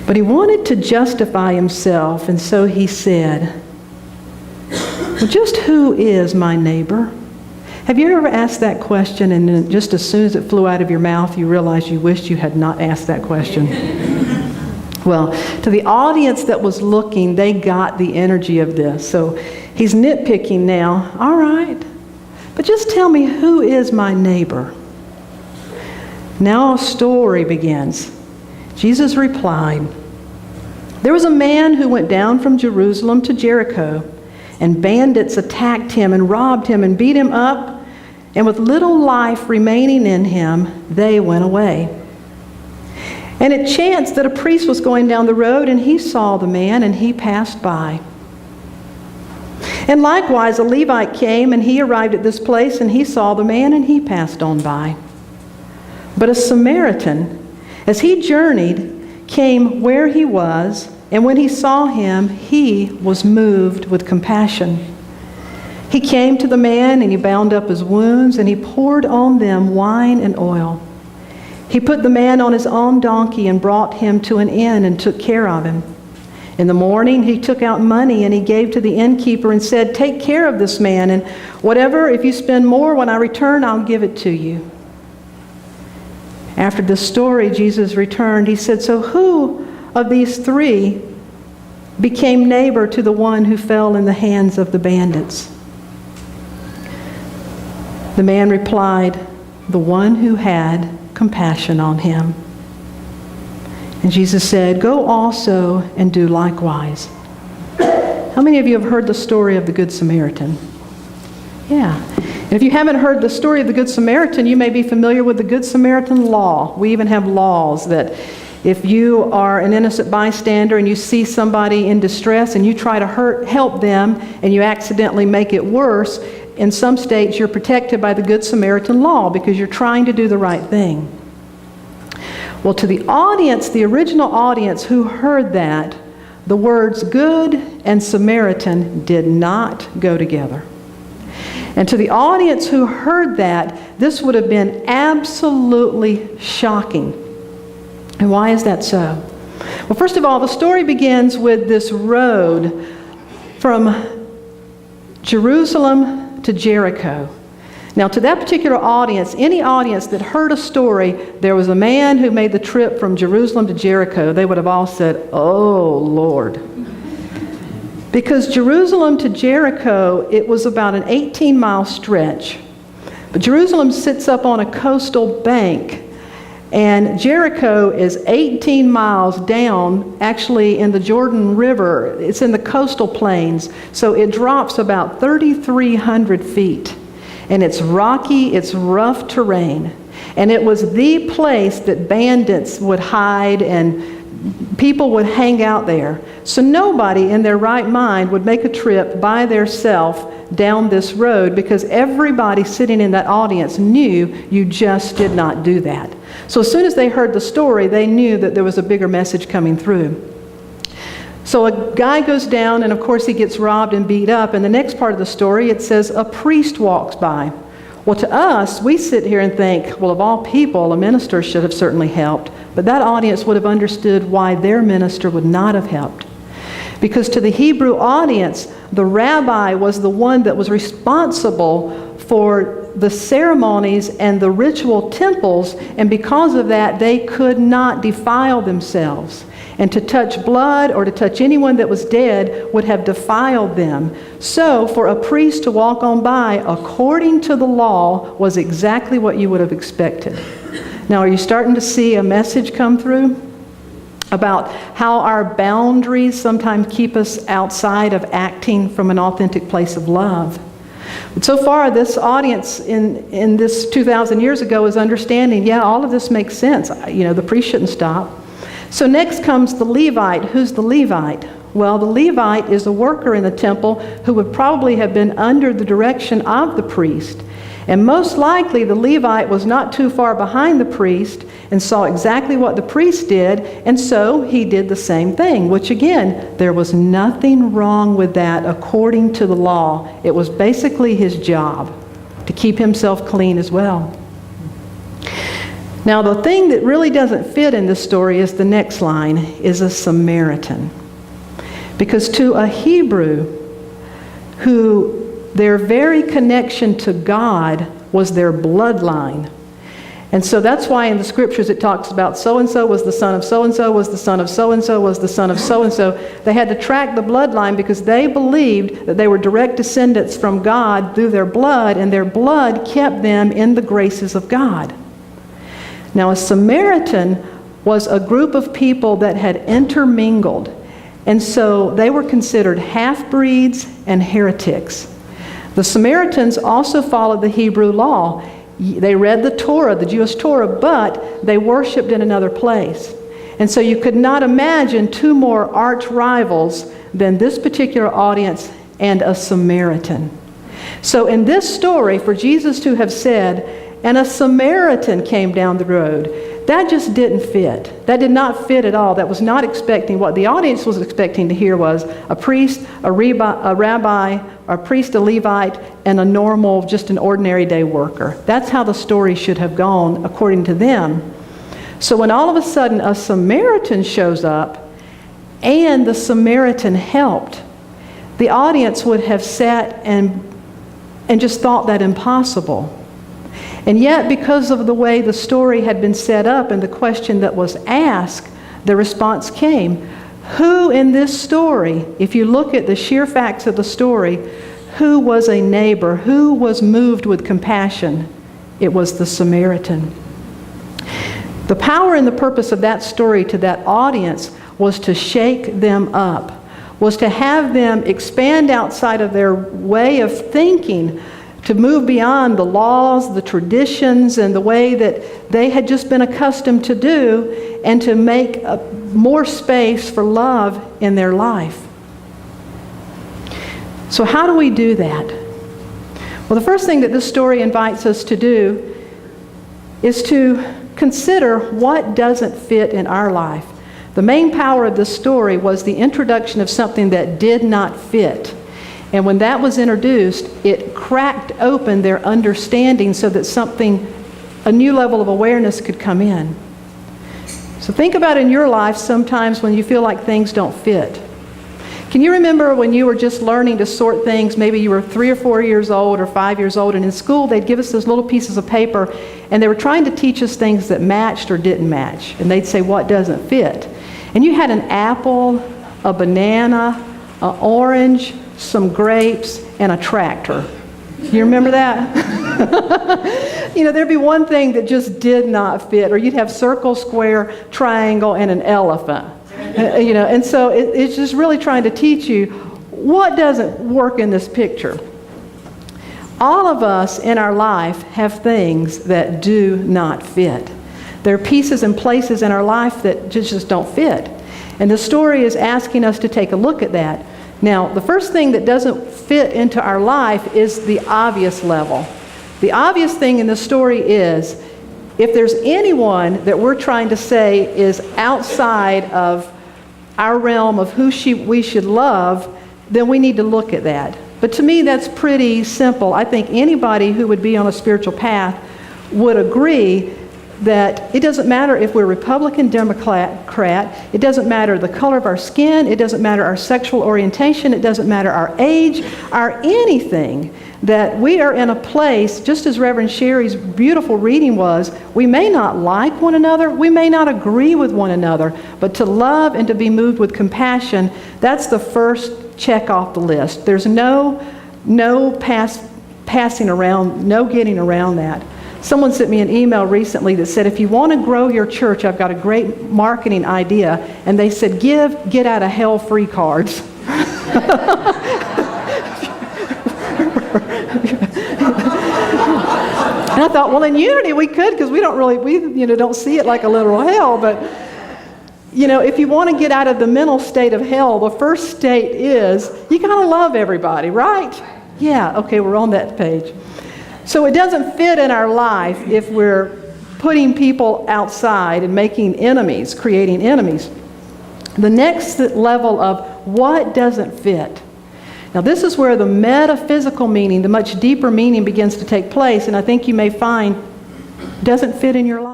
But he wanted to justify himself, and so he said, well, just who is my neighbor? Have you ever asked that question and then just as soon as it flew out of your mouth, you realized you wished you had not asked that question? Well, to the audience that was looking, they got the energy of this. So he's nitpicking now. All right, but just tell me, who is my neighbor? Now a story begins. Jesus replied, there was a man who went down from Jerusalem to Jericho, and bandits attacked him and robbed him and beat him up, and with little life remaining in him, they went away. And it chanced that a priest was going down the road, and he saw the man, and he passed by. And likewise a Levite came, and he arrived at this place, and he saw the man, and he passed on by. But a Samaritan, as he journeyed, came where he was, and when he saw him, he was moved with compassion. He came to the man, and he bound up his wounds, and he poured on them wine and oil. He put the man on his own donkey and brought him to an inn and took care of him. In the morning, he took out money, and he gave to the innkeeper and said, take care of this man, and whatever, if you spend more, when I return, I'll give it to you. After this story, Jesus returned. He said, so who of these three became neighbor to the one who fell in the hands of the bandits? The man replied, the one who had compassion on him. And Jesus said, go also and do likewise. How many of you have heard the story of the Good Samaritan? Yeah. And if you haven't heard the story of the Good Samaritan, you may be familiar with the Good Samaritan law. We even have laws that if you are an innocent bystander and you see somebody in distress and you try to help them and you accidentally make it worse, in some states you're protected by the Good Samaritan law because you're trying to do the right thing. Well, to the audience, the original audience who heard that, the words good and Samaritan did not go together. And to the audience who heard that, this would have been absolutely shocking. And why is that so? Well, first of all, the story begins with this road from Jerusalem to Jericho. Now, to that particular audience, any audience that heard a story, there was a man who made the trip from Jerusalem to Jericho, they would have all said, oh, Lord. Because Jerusalem to Jericho, it was about an 18-mile stretch. But Jerusalem sits up on a coastal bank, and Jericho is 18 miles down, actually in the Jordan River. It's in the coastal plains, so it drops about 3,300 feet. And it's rocky, it's rough terrain. And it was the place that bandits would hide and people would hang out there. So nobody in their right mind would make a trip by theirself down this road because everybody sitting in that audience knew you just did not do that. So as soon as they heard the story, they knew that there was a bigger message coming through. So a guy goes down, and of course he gets robbed and beat up. And the next part of the story, it says a priest walks by. Well, to us, we sit here and think, well, of all people, a minister should have certainly helped. But that audience would have understood why their minister would not have helped. Because to the Hebrew audience, the rabbi was the one that was responsible for the ceremonies and the ritual temples, and because of that, they could not defile themselves. And to touch blood or to touch anyone that was dead would have defiled them. So for a priest to walk on by, according to the law, was exactly what you would have expected. Now, are you starting to see a message come through about how our boundaries sometimes keep us outside of acting from an authentic place of love? But so far, this audience in this 2,000 years ago is understanding, yeah, all of this makes sense. You know, the priest shouldn't stop. So next comes the Levite. Who's the Levite? Well, the Levite is a worker in the temple who would probably have been under the direction of the priest. And most likely the Levite was not too far behind the priest and saw exactly what the priest did, and so he did the same thing, which again, there was nothing wrong with that according to the law. It was basically his job to keep himself clean as well. Now, the thing that really doesn't fit in this story is the next line, is a Samaritan. Because to a Hebrew, who their very connection to God was their bloodline. And so that's why in the scriptures it talks about so-and-so was the son of so-and-so, was the son of so-and-so, was the son of so-and-so. They had to track the bloodline because they believed that they were direct descendants from God through their blood, and their blood kept them in the graces of God. Now, a Samaritan was a group of people that had intermingled, and so they were considered half-breeds and heretics. The Samaritans also followed the Hebrew law. They read the Torah, the Jewish Torah, but they worshiped in another place. And so you could not imagine two more arch rivals than this particular audience and a Samaritan. So in this story, for Jesus to have said, and a Samaritan came down the road, that just didn't fit. That did not fit at all. That was not expecting. What the audience was expecting to hear was a priest, a rabbi, a priest, a Levite, and a normal, just an ordinary day worker. That's how the story should have gone according to them. So when all of a sudden a Samaritan shows up and the Samaritan helped, the audience would have sat and just thought that impossible. And yet, because of the way the story had been set up and the question that was asked, the response came. Who in this story, if you look at the sheer facts of the story, who was a neighbor? Who was moved with compassion? It was the Samaritan. The power and the purpose of that story to that audience was to shake them up, was to have them expand outside of their way of thinking, to move beyond the laws, the traditions, and the way that they had just been accustomed to do, and to make more space for love in their life. So how do we do that? Well, the first thing that this story invites us to do is to consider what doesn't fit in our life. The main power of this story was the introduction of something that did not fit. And when that was introduced, it cracked open their understanding so that a new level of awareness could come in. So think about in your life sometimes when you feel like things don't fit. Can you remember when you were just learning to sort things? Maybe you were 3 or 4 years old or 5 years old, and in school they'd give us those little pieces of paper, and they were trying to teach us things that matched or didn't match. And they'd say, what doesn't fit? And you had an apple, a banana, an orange, some grapes, and a tractor. You remember that? There'd be one thing that just did not fit, or you'd have circle, square, triangle, and an elephant. And so it's just really trying to teach you what doesn't work in this picture. All of us in our life have things that do not fit. There are pieces and places in our life that just don't fit. And the story is asking us to take a look at that. Now, the first thing that doesn't fit into our life is the obvious level. The obvious thing in the story is, if there's anyone that we're trying to say is outside of our realm of who we should love, then we need to look at that. But to me, that's pretty simple. I think anybody who would be on a spiritual path would agree that it doesn't matter if we're Republican, Democrat, it doesn't matter the color of our skin, it doesn't matter our sexual orientation, it doesn't matter our age, our anything, that we are in a place, just as Reverend Sherry's beautiful reading was, we may not like one another, we may not agree with one another, but to love and to be moved with compassion, that's the first check off the list. There's no passing around, no getting around that. Someone sent me an email recently that said, if you want to grow your church, I've got a great marketing idea. And they said, get out of hell free cards. And I thought, well, in unity we could, because we don't see it like a literal hell. But, if you want to get out of the mental state of hell, the first state is you got to love everybody, right? Yeah, okay, we're on that page. So it doesn't fit in our life if we're putting people outside and making enemies, creating enemies. The next level of what doesn't fit. Now this is where the metaphysical meaning, the much deeper meaning begins to take place, and I think you may find doesn't fit in your life.